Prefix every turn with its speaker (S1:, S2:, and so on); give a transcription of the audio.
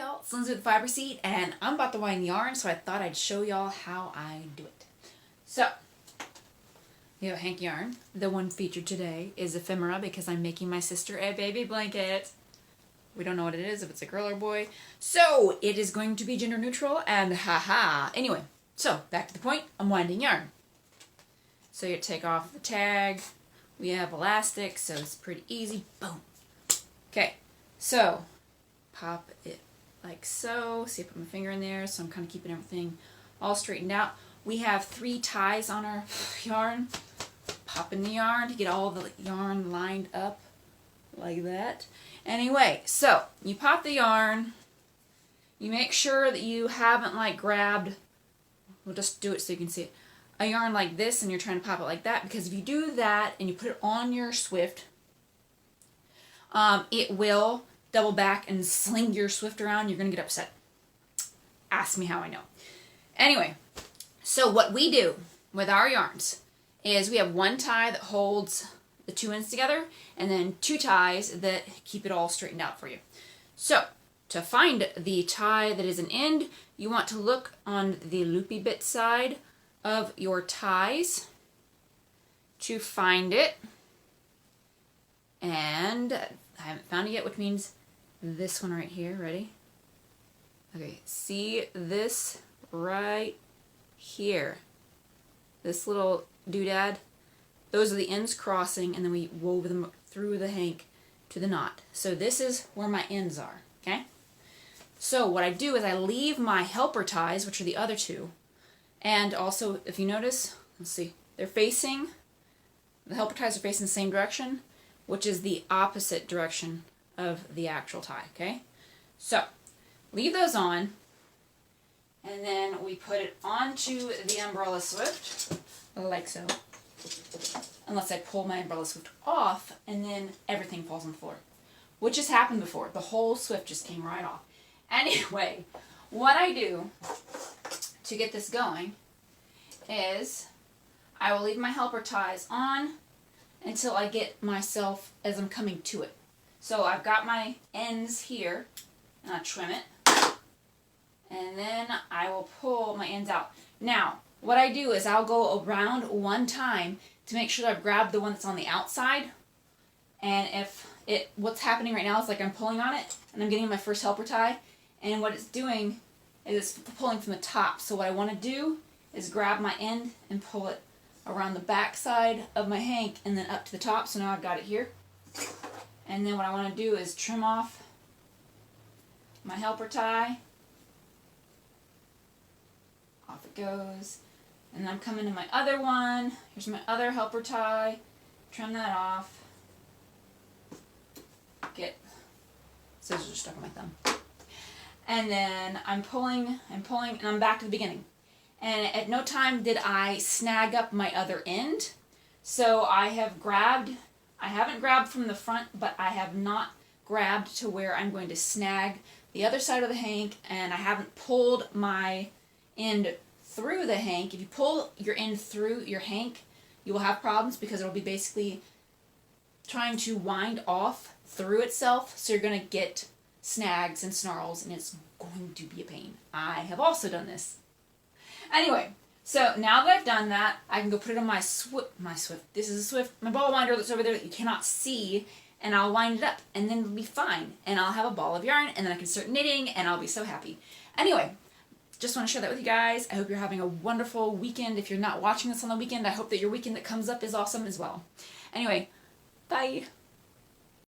S1: y'all, it's Lindsay with the Fiber Seed, and I'm about to wind yarn, so I thought I'd show y'all how I do it. So, we have hank yarn. The one featured today is ephemera because I'm making my sister a baby blanket. We don't know what it is, if it's a girl or boy. So, it is going to be gender neutral, and haha. Anyway, so, back to the point, I'm winding yarn. So you take off the tag. We have elastic, so it's pretty easy. Boom. Okay, so pop it like so. See, I put my finger in there, so I'm kind of keeping everything all straightened out. We have 3 ties on our yarn. Pop in the yarn to get all the yarn lined up like that. Anyway, so you pop the yarn. You make sure that you haven't like grabbed, we'll just do it so you can see it, a yarn like this and you're trying to pop it like that, because if you do that and you put it on your Swift, it will double back and sling your Swift around. You're going to get upset. Ask me how I know. Anyway, so what we do with our yarns is we have 1 tie that holds the 2 ends together and then 2 ties that keep it all straightened out for you. So to find the tie that is an end, you want to look on the loopy bit side of your ties to find it. And I haven't found it yet, which means this one right here. Ready? Okay, see this right here? This little doodad? Those are the ends crossing, and then we wove them through the hank to the knot. So this is where my ends are, okay? So what I do is I leave my helper ties, which are the other 2, and also, if you notice, let's see, they're facing, the helper ties are facing the same direction, which is the opposite direction of the actual tie, okay? So, leave those on, and then we put it onto the umbrella Swift, like so. Unless I pull my umbrella Swift off, and then everything falls on the floor. Which has happened before. The whole Swift just came right off. Anyway, what I do to get this going is I will leave my helper ties on until I get myself as I'm coming to it. So I've got my ends here, and I trim it, and then I will pull my ends out. Now, what I do is I'll go around 1 time to make sure that I've grabbed the one that's on the outside, and if what's happening right now is like I'm pulling on it, and I'm getting my first helper tie, and what it's doing is it's pulling from the top. So what I want to do is grab my end and pull it around the back side of my hank and then up to the top. So now I've got it here. And then what I want to do is trim off my helper tie. Off it goes. And then I'm coming to my other one. Here's my other helper tie. Trim that off. Scissors are stuck on my thumb. And then I'm pulling, and I'm back to the beginning. And at no time did I snag up my other end. So I haven't grabbed from the front, but I have not grabbed to where I'm going to snag the other side of the hank, and I haven't pulled my end through the hank. If you pull your end through your hank, you will have problems because it will be basically trying to wind off through itself, so you're going to get snags and snarls, and it's going to be a pain. I have also done this. Anyway, so now that I've done that, I can go put it on my Swift. This is a Swift, my ball winder that's over there that you cannot see, and I'll wind it up, and then it'll be fine. And I'll have a ball of yarn, and then I can start knitting, and I'll be so happy. Anyway, just want to share that with you guys. I hope you're having a wonderful weekend. If you're not watching this on the weekend, I hope that your weekend that comes up is awesome as well. Anyway, bye.